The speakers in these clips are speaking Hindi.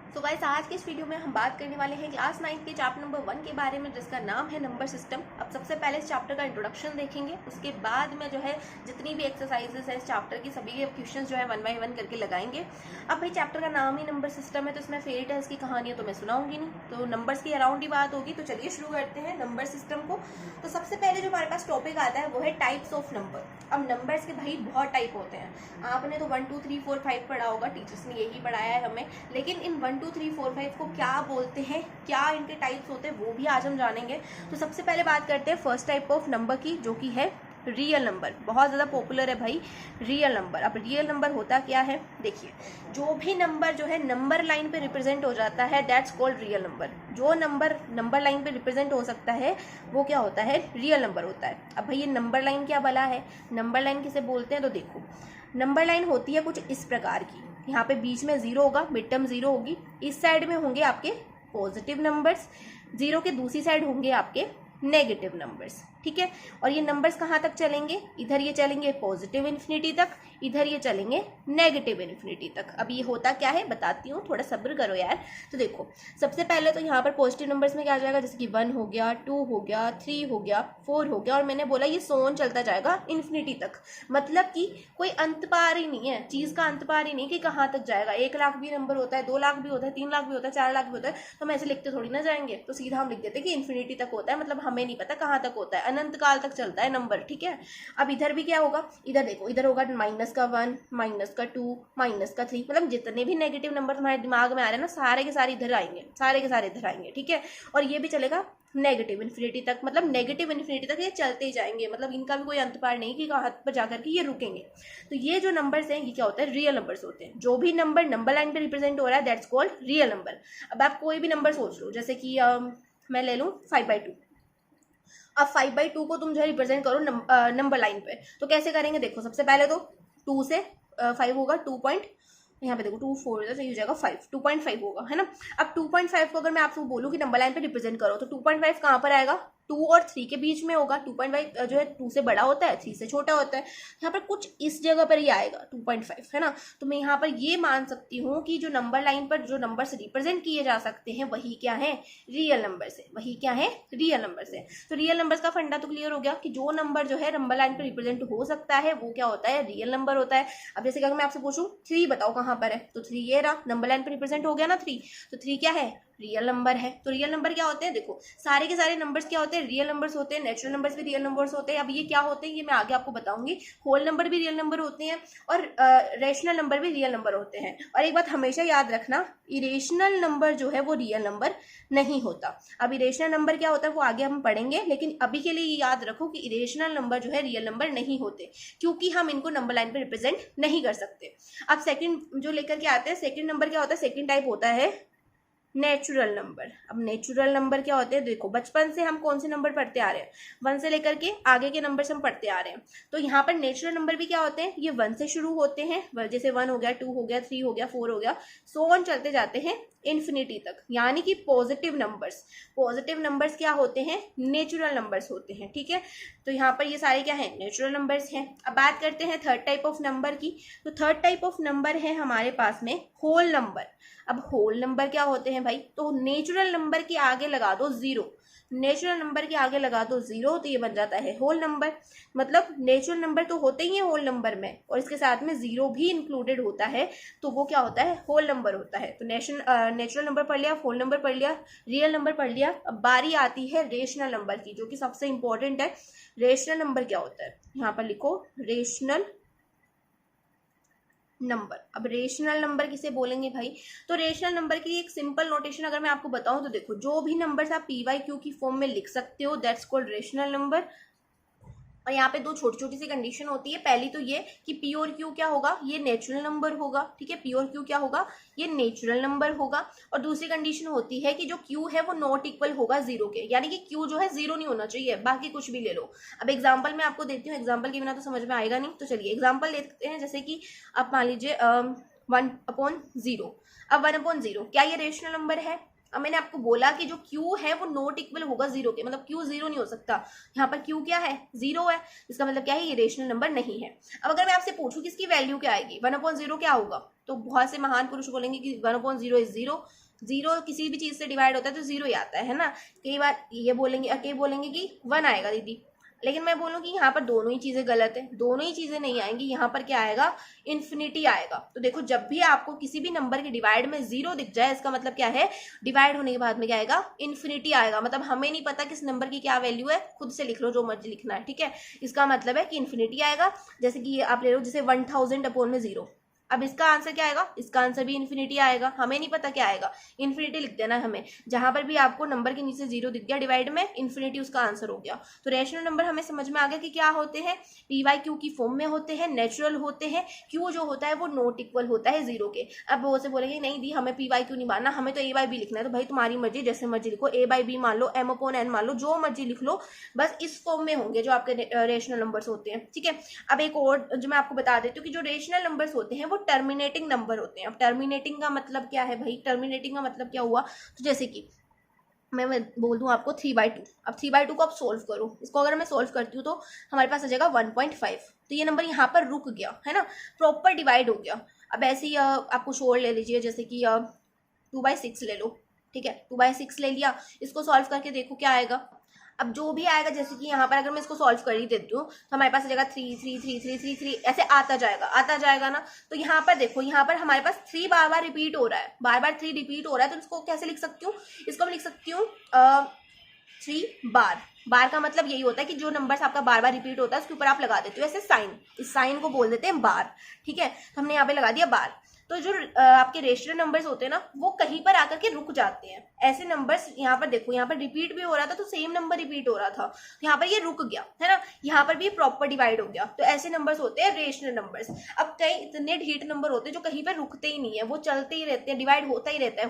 तो गाइस आज के इस वीडियो में हम बात करने वाले हैं क्लास 9 के चैप्टर नंबर 1 के बारे में, जिसका नाम है नंबर सिस्टम। अब सबसे पहले इस चैप्टर का इंट्रोडक्शन देखेंगे, उसके बाद में जो है जितनी भी एक्सरसाइजेस है इस चैप्टर की सभी के क्वेश्चन जो है 1 बाय 1 करके लगाएंगे। अब भाई चैप्टर का नाम ही नंबर सिस्टम है, तो इसमें फेरी टेल्स की कहानियां तो मैं सुनाऊंगी नहीं, तो नंबर्स की अराउंड ही बात होगी। तो चलिए शुरू करते हैं नंबर सिस्टम को। तो सबसे पहले जो हमारे पास टॉपिक आता है वो है टाइप्स ऑफ नंबर। अब नंबर्स के भाई बहुत टाइप होते हैं। आपने तो 1 2 3 4 5 पढ़ा होगा, टीचर्स ने यही पढ़ाया है हमें, लेकिन इन 1 2 3 4 5 को क्या बोलते हैं, क्या इनके टाइप्स होते हैं, वो भी आज हम जानेंगे। तो सबसे पहले बात करते हैं फर्स्ट टाइप ऑफ नंबर की, जो कि है रियल नंबर। बहुत ज़्यादा पॉपुलर है भाई रियल नंबर। अब रियल नंबर होता क्या है, देखिए, जो भी नंबर जो है नंबर लाइन पे रिप्रेजेंट हो जाता है दैट्स कॉल्ड रियल नंबर। जो नंबर लाइन पे रिप्रेजेंट हो सकता है वो क्या होता है, रियल नंबर होता है। अब भाई ये नंबर लाइन क्या भला है, नंबर लाइन किसे बोलते हैं, तो देखो नंबर लाइन होती है कुछ इस प्रकार की। यहाँ पे बीच में जीरो होगा, मिड टर्म जीरो होगी, इस साइड में होंगे आपके पॉजिटिव नंबर्स, जीरो के दूसरी साइड होंगे आपके नेगेटिव नंबर्स, ठीक है। और ये नंबर्स कहाँ तक चलेंगे, इधर ये चलेंगे पॉजिटिव इन्फिनिटी तक, इधर ये चलेंगे नेगेटिव इन्फिनिटी तक। अब ये होता क्या है बताती हूँ, थोड़ा सब्र करो यार। तो देखो सबसे पहले तो यहाँ पर पॉजिटिव नंबर्स में क्या आ जाएगा, जैसे कि 1 हो गया, 2 हो गया, 3 हो गया, 4 हो गया, और मैंने बोला ये सोन चलता जाएगा इन्फिनिटी तक। मतलब कि कोई अंत पार ही नहीं है, चीज़ का अंत पार ही नहीं कि कहाँ तक जाएगा। 1 लाख भी नंबर होता है, 2 लाख भी होता है, 3 लाख भी होता है, 4 लाख भी होता है, तो हम ऐसे लिखते थोड़ी ना जाएंगे। तो सीधा हम लिख देते कि इन्फिनिटी तक होता है, मतलब हमें नहीं पता कहाँ तक होता है, अनंत काल तक चलता है नंबर, ठीक है। अब इधर भी क्या होगा, इधर देखो, इधर होगा माइनस का 1, माइनस का 2, माइनस का 3, मतलब जितने भी नेगेटिव नंबर तुम्हारे दिमाग में आ रहे हैं ना, सारे के सारे इधर आएंगे, सारे के सारे इधर आएंगे, ठीक है। और ये भी चलेगा नेगेटिव इन्फिनिटी तक, मतलब नेगेटिव इन्फिनिटी तक ये चलते ही जाएंगे, मतलब इनका भी कोई अंत पार नहीं कि कहाँ पर जाकर के ये रुकेंगे। तो ये जो नंबर्स हैं ये क्या होता है, रियल नंबर्स होते हैं। जो भी नंबर नंबर लाइन पे रिप्रेजेंट हो रहा है दैट्स कॉल्ड रियल नंबर। अब आप कोई भी नंबर सोच लो, जैसे कि मैं ले लूँ 5/2। अब 5/2 को तुम जो है रिप्रेजेंट करो नंबर लाइन पे, तो कैसे करेंगे, देखो सबसे पहले तो 2 से 5 होगा, 2 पॉइंट, यहाँ पे देखो 2 4 तो हो जाएगा 5, 2.5 होगा, है ना। अब 2.5 को अगर मैं आपको बोलूँ कि नंबर लाइन पे रिप्रेजेंट करो, तो 2.5 कहाँ पर आएगा, 2 और 3 के बीच में होगा। 2.5 जो है 2 से बड़ा होता है, 3 से छोटा होता है, यहाँ पर कुछ इस जगह पर ही आएगा 2.5, है ना। तो मैं यहाँ पर ये मान सकती हूँ कि जो नंबर लाइन पर जो नंबर से रिप्रेजेंट किए जा सकते हैं वही क्या है, रियल नंबर से, वही क्या है, रियल नंबर से। तो रियल नंबर्स का फंडा तो क्लियर हो गया कि जो नंबर जो है नंबर लाइन पर रिप्रेजेंट हो सकता है वो क्या होता है, रियल नंबर होता है। अब जैसे कि अगर मैं आपसे पूछूं 3 बताओ कहाँ पर है, तो 3 ये रहा, नंबर लाइन पर रिप्रेजेंट हो गया ना 3, तो 3 क्या है, रियल नंबर है। तो रियल नंबर क्या होते हैं, देखो सारे के सारे नंबर्स क्या होते हैं, रियल नंबर्स होते हैं। नेचुरल नंबर्स भी रियल नंबर्स होते हैं। अब ये क्या होते हैं ये मैं आगे आपको बताऊंगी। होल नंबर भी रियल नंबर होते हैं और रेशनल नंबर भी रियल नंबर होते हैं। और एक बात हमेशा याद रखना, इरेशनल नंबर जो है वो रियल नंबर नहीं होता। अब इरेशनल नंबर क्या होता है वो आगे हम पढ़ेंगे, लेकिन अभी के लिए ये याद रखो कि इरेशनल नंबर जो है रियल नंबर नहीं होते, क्योंकि हम इनको नंबर लाइन पे रिप्रेजेंट नहीं कर सकते। अब सेकंड जो लेकर के आते हैं, सेकंड नंबर क्या होता है, सेकंड टाइप होता है नेचुरल नंबर। अब नेचुरल नंबर क्या होते हैं, देखो बचपन से हम कौन से नंबर पढ़ते आ रहे हैं, 1 से लेकर के आगे के नंबर से हम पढ़ते आ रहे हैं। तो यहाँ पर नेचुरल नंबर भी क्या होते हैं, ये 1 से शुरू होते हैं, जैसे 1 हो गया, 2 हो गया, 3 हो गया, 4 हो गया, सो ऑन चलते जाते हैं इन्फिनिटी तक, यानी कि पॉजिटिव नंबर्स। पॉजिटिव नंबर्स क्या होते हैं, नेचुरल नंबर्स होते हैं, ठीक है। तो यहाँ पर ये सारे क्या है, नेचुरल नंबर्स हैं। अब बात करते हैं थर्ड टाइप ऑफ नंबर की। तो थर्ड टाइप ऑफ नंबर है हमारे पास में होल नंबर। अब होल नंबर क्या होते हैं भाई, तो नेचुरल नंबर के आगे लगा दो 0, नेचुरल नंबर के आगे लगा दो 0, तो ये बन जाता है होल नंबर। मतलब नेचुरल नंबर तो होते ही है होल नंबर में, और इसके साथ में 0 भी इंक्लूडेड होता है, तो वो क्या होता है, होल नंबर होता है। तो नेचुरल नंबर पढ़ लिया, होल नंबर पढ़ लिया, रियल नंबर पढ़ लिया। अब बारी आती है रेशनल नंबर की, जो कि सबसे इंपॉर्टेंट है। रेशनल नंबर क्या होता है, यहाँ पर लिखो रेशनल नंबर। अब रेशनल नंबर किसे बोलेंगे भाई, तो रेशनल नंबर की एक सिंपल नोटेशन अगर मैं आपको बताऊं, तो देखो जो भी नंबर्स आप PYQ की फॉर्म में लिख सकते हो दैट्स कॉल्ड रेशनल नंबर। और यहाँ पे 2 छोटी छोटी सी कंडीशन होती है। पहली तो ये कि P और Q क्या होगा, ये नेचुरल नंबर होगा, ठीक है। P और Q क्या होगा, ये नेचुरल नंबर होगा। और दूसरी कंडीशन होती है कि जो Q है वो नॉट इक्वल होगा 0 के, यानी कि Q जो है 0 नहीं होना चाहिए, बाकी कुछ भी ले लो। अब एग्जाम्पल मैं आपको देती हूँ, एग्जाम्पल के बिना तो समझ में आएगा नहीं। तो चलिए एग्जाम्पल लेते हैं, जैसे कि आप मान लीजिए 1/0। अब 1/0 क्या ये रेशनल नंबर है, अब मैंने आपको बोला कि जो Q है वो नॉट इक्वल होगा 0 के, मतलब Q 0 नहीं हो सकता। यहाँ पर Q क्या है, 0 है, इसका मतलब क्या है, ये रेशनल नंबर नहीं है। अब अगर मैं आपसे पूछूं कि इसकी वैल्यू क्या आएगी, 1/0 क्या होगा, तो बहुत से महान पुरुष बोलेंगे कि 1/0 इज 0, 0 किसी भी चीज से डिवाइड होता है तो 0 ही आता है ना। कई बार ये बोलेंगे, कई बोलेंगे कि 1 आएगा दीदी, लेकिन मैं बोलूँ कि यहाँ पर दोनों ही चीजें गलत है, दोनों ही चीजें नहीं आएंगी। यहाँ पर क्या आएगा, इन्फिनिटी आएगा। तो देखो जब भी आपको किसी भी नंबर के डिवाइड में 0 दिख जाए, इसका मतलब क्या है, डिवाइड होने के बाद में क्या आएगा, इन्फिनिटी आएगा। मतलब हमें नहीं पता किस नंबर की क्या वैल्यू है, खुद से लिख लो जो मर्जी लिखना है, ठीक है। इसका मतलब है कि इन्फिनिटी आएगा। जैसे कि आप ले लो, जैसे 1000/0, अब इसका आंसर क्या आएगा, इसका आंसर भी इन्फिनिटी आएगा। हमें नहीं पता क्या आएगा, इन्फिनिटी लिख देना है हमें। जहां पर भी आपको नंबर के नीचे 0 दिख गया डिवाइड में, इन्फिनिटी उसका आंसर हो गया। तो रेशनल नंबर हमें समझ में आ गया कि क्या होते हैं, PYQ की फॉर्म में होते हैं, नेचुरल होते हैं। Q जो होता है वो नॉट इक्वल होता है 0 के। अब वो से बोलेंगे नहीं दी हमें PYQ नहीं मानना, हमें तो A/B लिखना है। तो भाई तुम्हारी मर्जी, जैसे मर्जी लिखो, A/B मान लो, M/N मान लो, जो मर्जी लिख लो, बस इस फॉर्म में होंगे जो आपके रेशनल नंबर्स होते हैं, ठीक है। अब एक और जो मैं आपको बता देती हूँ कि जो रेशनल नंबर्स होते हैं वो टर्मिनेटिंग नंबर होते हैं। अब टर्मिनेटिंग का मतलब क्या है भाई, टर्मिनेटिंग का मतलब क्या हुआ, तो जैसे कि मैं बोल दूं आपको 3/2। अब 3/2 को आप सोल्व करो, इसको अगर मैं सोल्व करती हूँ तो हमारे पास आ जाएगा 1.5। तो ये नंबर यहाँ पर रुक गया है ना, प्रॉपर डिवाइड हो गया। अब ऐसे ही आप कुछ और ले लीजिए, जैसे कि 2/6 ले लो, ठीक है। 2/6 ले लिया, इसको सॉल्व करके देखो क्या आएगा। अब जो भी आएगा, जैसे कि यहाँ पर अगर मैं इसको सॉल्व कर ही देती हूँ तो हमारे पास आ जाएगा 3 3 3 3 3 3 ऐसे आता जाएगा ना। तो यहाँ पर देखो, यहाँ पर हमारे पास 3 बार बार रिपीट हो रहा है, बार बार 3 रिपीट हो रहा है। तो इसको कैसे लिख सकती हूँ, इसको मैं लिख सकती हूँ 3 बार। बार का मतलब यही होता है कि जो नंबर्स आपका बार बार रिपीट होता है उसके ऊपर आप लगा देते हो ऐसे साइन, इस साइन को बोल देते हैं बार, ठीक है। तो हमने यहाँ पे लगा दिया बार। तो जो आपके रेशनल नंबर्स होते हैं ना, वो कहीं पर आकर के रुक जाते हैं। ऐसे नंबर्स यहाँ पर देखो, यहाँ पर रिपीट भी हो रहा था तो सेम नंबर रिपीट हो रहा था, तो यहाँ पर ये रुक गया है ना, यहाँ पर भी प्रॉपर डिवाइड हो गया। तो ऐसे नंबर्स होते हैं रेशनल नंबर्स। अब कई इतने ढीठ नंबर होते हैं जो कहीं पर रुकते ही नहीं है, वो चलते ही रहते हैं, डिवाइड होता ही रहता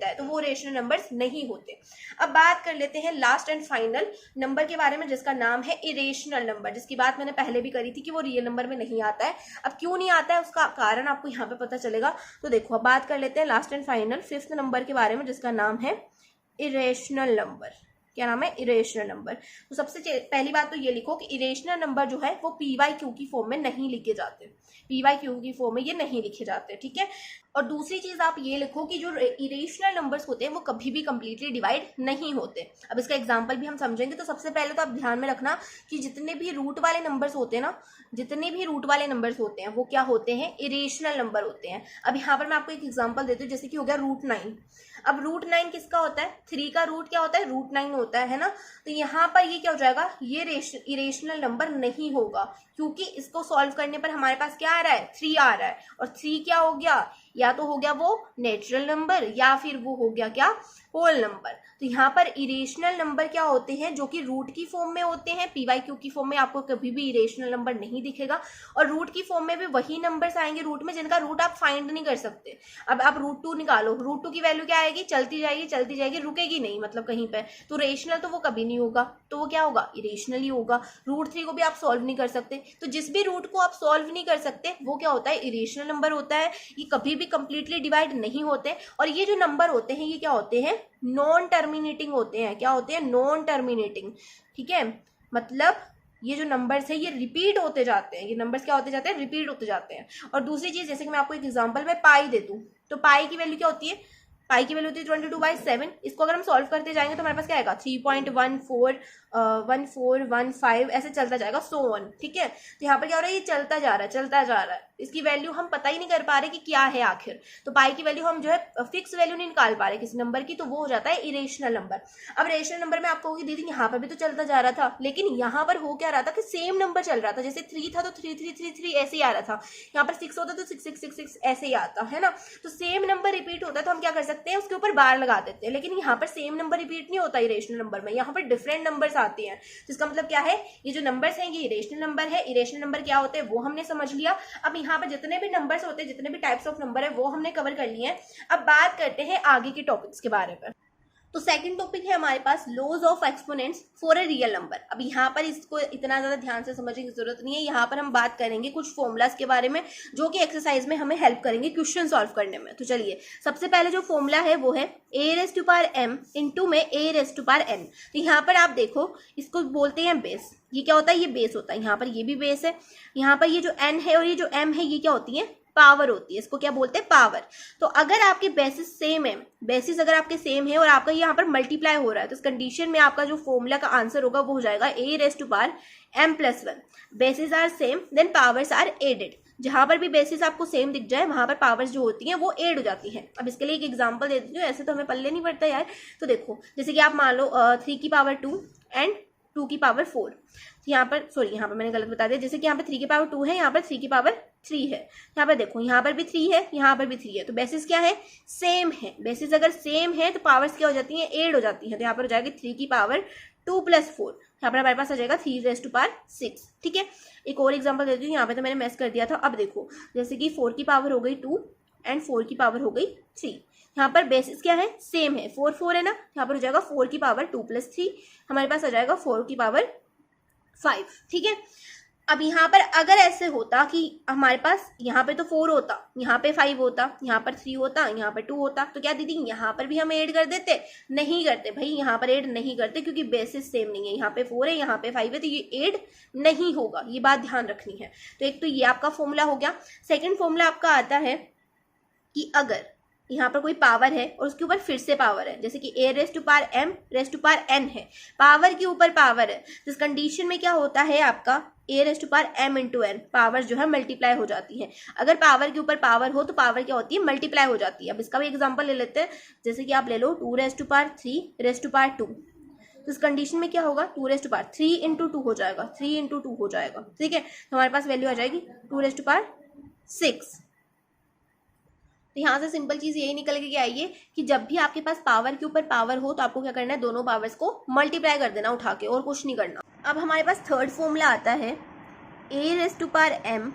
है, तो वो रेशनल नंबर्स नहीं होते। अब बात कर लेते हैं लास्ट एंड फाइनल नंबर के बारे में, जिसका नाम है इरेशनल नंबर, जिसकी बात मैंने पहले भी करी थी कि वो रियल नंबर में नहीं आता है। अब क्यों नहीं आता है उसका कारण आपको यहाँ पे पता चलेगा। तो देखो अब बात कर लेते हैं last and final 5th number के बारे में, जिसका नाम है इरेशनल नंबर। क्या नाम है, इरेशनल नंबर। तो सबसे पहली बात तो ये लिखो कि इरेशनल नंबर जो है वो PYQ की फॉर्म में नहीं लिखे जाते, PYQ की फॉर्म में ये नहीं लिखे जाते, ठीक है। और दूसरी चीज आप ये लिखो कि जो इरेशनल नंबर्स होते हैं वो कभी भी कंप्लीटली डिवाइड नहीं होते। अब इसका एग्जांपल भी हम समझेंगे। तो सबसे पहले तो आप ध्यान में रखना कि जितने भी रूट वाले नंबर्स होते हैं ना, जितने भी रूट वाले नंबर्स होते हैं वो क्या होते हैं, इरेशनल नंबर होते हैं। अब यहाँ पर मैं आपको एक एग्जांपल देती हूँ, जैसे कि हो गया √9। अब √9 किसका होता है, 3 का रूट क्या होता है, √9 होता है ना। तो यहाँ पर ये क्या हो जाएगा, ये इरेशनल नंबर नहीं होगा, क्योंकि इसको सॉल्व करने पर हमारे पास क्या आ रहा है, 3 आ रहा है। और 3 क्या हो गया, या तो हो गया वो नेचुरल नंबर या फिर वो हो गया क्या, होल नंबर। तो यहाँ पर इरेशनल नंबर क्या होते हैं, जो कि रूट की फॉर्म में होते हैं। PYQ की फॉर्म में आपको कभी भी इरेशनल नंबर नहीं दिखेगा, और रूट की फॉर्म में भी वही नंबर्स आएंगे रूट में जिनका रूट आप फाइंड नहीं कर सकते। अब आप √2 निकालो, √2 की वैल्यू क्या आएगी, चलती जाएगी, रुकेगी नहीं मतलब कहीं पे। तो रेशनल तो वो कभी नहीं होगा, तो वो क्या होगा, इरेशनल ही होगा। √3 को भी आप सॉल्व नहीं कर सकते, तो जिस भी रूट को आप सॉल्व नहीं कर सकते वो क्या होता है, इरेशनल नंबर होता है। ये कभी भी कंप्लीटली डिवाइड नहीं होते। और ये जो नंबर होते हैं ये क्या होते हैं, नॉन टर्मिनेटिंग होते हैं। क्या होते हैं, नॉन टर्मिनेटिंग, ठीक है। मतलब ये जो नंबर्स है ये रिपीट होते जाते हैं, ये नंबर्स क्या होते जाते हैं, रिपीट होते जाते हैं। और दूसरी चीज, जैसे कि मैं आपको एक एग्जांपल में पाई दे दूं, तो पाई की वैल्यू क्या होती है, पाई की वैल्यू होती है 22/7। इसको अगर हम सॉल्व करते जाएंगे तो हमारे पास क्या आएगा, 3.1415 ऐसे चलता जाएगा, सो ऑन, ठीक है। तो यहाँ पर क्या हो रहा है, ये चलता जा रहा है। इसकी वैल्यू हम पता ही नहीं कर पा रहे कि क्या है आखिर। तो पाई की वैल्यू हम जो है फिक्स वैल्यू नहीं निकाल पा रहे किसी नंबर की, तो वो हो जाता है इरेशनल नंबर। अब रेशनल नंबर में आपको होगी दीदी यहाँ पर भी तो चलता जा रहा था, लेकिन यहाँ पर हो क्या रहा था कि सेम नंबर चल रहा था। जैसे 3 था तो 3 3 3 3 ऐसे ही आ रहा था, यहाँ पर 6 होता तो 6 6 6 6 ऐसे ही आता है ना। तो सेम नंबर रिपीट होता है तो हम क्या कर सकते हैं, उसके ऊपर बार लगा देते हैं। लेकिन यहाँ पर सेम नंबर रिपीट नहीं होता इरेशनल नंबर में, यहाँ पर डिफरेंट नंबर्स आते हैं। तो इसका मतलब क्या है, ये जो नंबर्स हैं ये इरेशनल नंबर है। इरेशनल नंबर क्या होते हैं वो हमने समझ लिया। अब यहाँ पर जितने भी नंबर्स होते हैं, जितने भी टाइप्स ऑफ नंबर है वो हमने कवर कर लिए हैं। अब बात करते हैं आगे के टॉपिक्स के बारे में। तो सेकंड टॉपिक है हमारे पास laws of exponents for a real number. अब यहाँ पर इसको इतना ज्यादा ध्यान से समझने की जरूरत नहीं है। यहाँ पर हम बात करेंगे कुछ फॉर्मूलाज के बारे में जो कि एक्सरसाइज में हमें हेल्प करेंगे क्वेश्चन सॉल्व करने में। तो चलिए, सबसे पहले जो फॉर्मूला है वो है a⁻m इंटू में a⁻n। तो यहाँ पर आप देखो, इसको बोलते हैं बेस। ये क्या होता है, ये बेस होता है। यहाँ पर ये भी बेस है, यहाँ पर ये जो n है और ये जो m है ये क्या होती है, पावर होती है, इसको क्या बोलते हैं, पावर। तो अगर आपके बेसिस सेम है, बेसिस अगर आपके सेम है और आपका यहाँ पर मल्टीप्लाई हो रहा है, तो इस कंडीशन में आपका जो फॉर्मूला का आंसर होगा वो हो जाएगा a raised to power m+1। Basis are same then powers are added. जहां पर भी बेसिस आपको सेम दिख जाए वहां पर पावर्स जो होती हैं वो ऐड हो जाती हैं। अब इसके लिए एक एग्जांपल दे देती हूँ, ऐसे तो हमें पल्ले नहीं पड़ता यार। तो देखो जैसे कि आप मान लो 3 की पावर 2 एंड 2 की पावर 4। यहाँ पर सॉरी, यहाँ पर मैंने गलत बता दिया। जैसे कि यहाँ पर 3 की पावर 2 है, यहाँ पर 3 की पावर 3 है। यहाँ पर देखो यहाँ पर भी 3 है, यहाँ पर भी 3 है, तो बेसिस क्या है, सेम है। बेसिस अगर सेम है तो पावर्स क्या हो जाती हैं, ऐड हो जाती हैं। तो यहाँ पर हो जाएगी 3 की पावर 2 + 4, यहाँ पर हमारे पास आ जाएगा 3 raised to power 6। ठीक है, एक और एग्जांपल देती हूँ। यहाँ पे तो मैंने मैस कर दिया था। अब देखो जैसे कि 4 की पावर हो गई 2 एंड 4 की पावर हो गई 3। यहाँ पर बेसिस क्या है, सेम है, 4 4 है ना। यहाँ पर हो जाएगा 4 की पावर 2 + 3, हमारे पास आ जाएगा 4 की पावर 5। ठीक है, अब यहाँ पर अगर ऐसे होता कि हमारे पास यहाँ पे तो 4 होता, यहाँ पे 5 होता, यहाँ पर 3 होता, यहाँ पर 2 होता, तो क्या दीदी यहाँ पर भी हम ऐड कर देते, नहीं करते भाई, यहाँ पर ऐड नहीं करते क्योंकि बेसिस सेम नहीं है। यहाँ पे 4 है, यहाँ पे 5 है, तो ये ऐड नहीं होगा, ये बात ध्यान रखनी है। तो एक तो ये आपका फॉर्मूला हो गया। सेकेंड फॉर्मूला आपका आता है कि अगर यहाँ पर कोई पावर है और उसके ऊपर फिर से पावर है, जैसे कि a raised to power m raised to power n है, पावर के ऊपर पावर है, तो इस कंडीशन में क्या होता है आपका a raised to power m into n, power जो है मल्टीप्लाई हो जाती है। अगर पावर के ऊपर पावर हो तो पावर क्या होती है, मल्टीप्लाई हो जाती है। अब इसका भी एग्जांपल ले लेते हैं, जैसे कि आप ले लो 2 raised to power 3 raised to power 2। तो इस कंडीशन में क्या होगा, 2 raised to power 3 into 2 हो जाएगा, 3 into 2 हो जाएगा। ठीक है, तो हमारे पास वैल्यू आ जाएगी 2 raised to power 6। तो यहाँ से सिंपल चीज यही निकल के आई है कि जब भी आपके पास पावर के ऊपर पावर हो तो आपको क्या करना है, दोनों पावर्स को मल्टीप्लाई कर देना उठा के, और कुछ नहीं करना। अब हमारे पास थर्ड फॉर्मूला आता है a raised to power m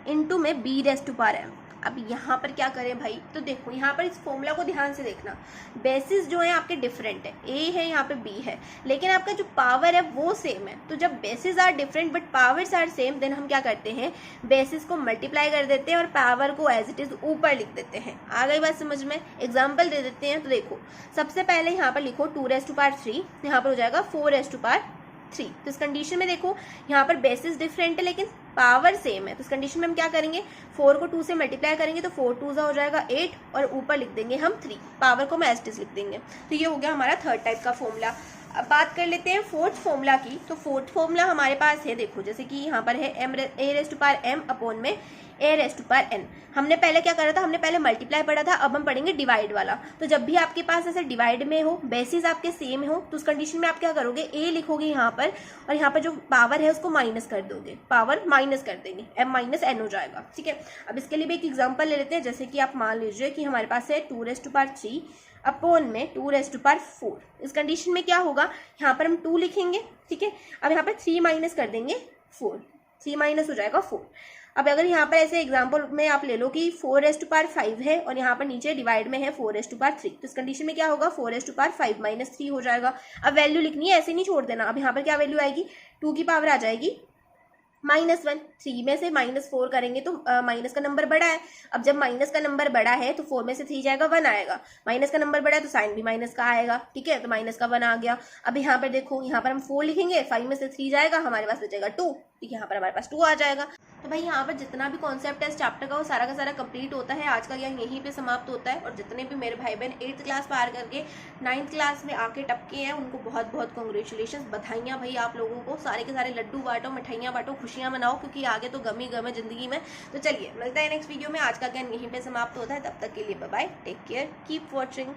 into में b raised to power m। अब यहाँ पर क्या करें भाई, तो देखो यहाँ पर इस फॉर्मूला को ध्यान से देखना। बेसिस जो है आपके डिफरेंट है, a है यहाँ पे b है, लेकिन आपका जो पावर है वो सेम है। तो जब basis are different but powers are same, then हम क्या करते हैं, बेसिस को मल्टीप्लाई कर देते हैं और पावर को एज इट इज ऊपर लिख देते हैं। आ गई बात समझ में, एग्जाम्पल दे देते हैं। तो देखो सबसे पहले यहाँ पर लिखो 2 raised to power 3, यहाँ पर हो जाएगा 4 raised to power 3। तो इस कंडीशन में देखो यहाँ पर बेसिस डिफरेंट है लेकिन पावर सेम है, तो इस कंडीशन में हम क्या करेंगे, 4 को 2 से मल्टीप्लाई करेंगे तो 4 2 हो जाएगा 8 और ऊपर लिख देंगे हम 3, पावर को हम एज इट इज लिख देंगे। तो ये हो गया हमारा थर्ड टाइप का फॉर्मूला। अब बात कर लेते हैं फोर्थ फॉर्मूला की। तो फोर्थ फॉर्मूला हमारे पास है, देखो जैसे कि यहाँ पर है a raised to power m upon में a raised to power n। हमने पहले क्या करा था, हमने पहले मल्टीप्लाई पढ़ा था, अब हम पढ़ेंगे डिवाइड वाला। तो जब भी आपके पास ऐसे डिवाइड में हो, बेसिस आपके सेम हो, तो उस कंडीशन में आप क्या करोगे, a लिखोगे यहाँ पर और यहाँ पर जो पावर है उसको माइनस कर दोगे, पावर माइनस कर देंगे, m - n हो जाएगा। ठीक है, अब इसके लिए भी एक एग्जाम्पल ले लेते हैं। जैसे कि आप मान लीजिए कि हमारे पास है 2 raised to power 3 अपॉन में 2 raised to power 4। इस कंडीशन में क्या होगा, यहाँ पर हम 2 लिखेंगे। ठीक है, अब यहाँ पर 3 माइनस कर देंगे 4, 3 माइनस हो जाएगा 4। अब अगर यहाँ पर ऐसे एग्जाम्पल में आप ले लो कि 4 raised to power 5 है और यहाँ पर नीचे डिवाइड में है 4 raised to power 3, तो इस कंडीशन में क्या होगा, 4 raised to power 5 - 3 हो जाएगा। अब वैल्यू लिखनी है, ऐसे नहीं छोड़ देना। अब यहाँ पर क्या वैल्यू आएगी, 2 की पावर आ जाएगी -1, 3 में से -4 करेंगे तो माइनस का नंबर बड़ा है। अब जब माइनस का नंबर बड़ा है तो 4 में से 3 जाएगा 1 आएगा, माइनस का नंबर बड़ा है तो साइन भी माइनस का आएगा। ठीक है, तो माइनस का 1 आ गया। अब यहाँ पर देखो, यहाँ पर हम 4 लिखेंगे, 5 में से 3 जाएगा, हमारे पास बचेगा 2, तो यहाँ पर हमारे पास 2 आ जाएगा। तो भाई यहाँ पर जितना भी कॉन्सेप्ट है इस चैप्टर का वो सारा का सारा कंप्लीट होता है। आज का ज्ञान यहीं पे समाप्त होता है। और जितने भी मेरे भाई बहन 8th क्लास पार करके 9th क्लास में आके टपके हैं उनको बहुत बहुत कॉन्ग्रेचुलेशन, बधाइयाँ भाई आप लोगों को। सारे के सारे लड्डू बांटो, मिठाइयाँ बांटो, खुशियाँ मनाओ, क्योंकि आगे तो गम ही गम है जिंदगी में। तो चलिए मिलता है नेक्स्ट वीडियो में। आज का ज्ञान यहीं पर समाप्त होता है, तब तक के लिए bye bye, take care, keep watching.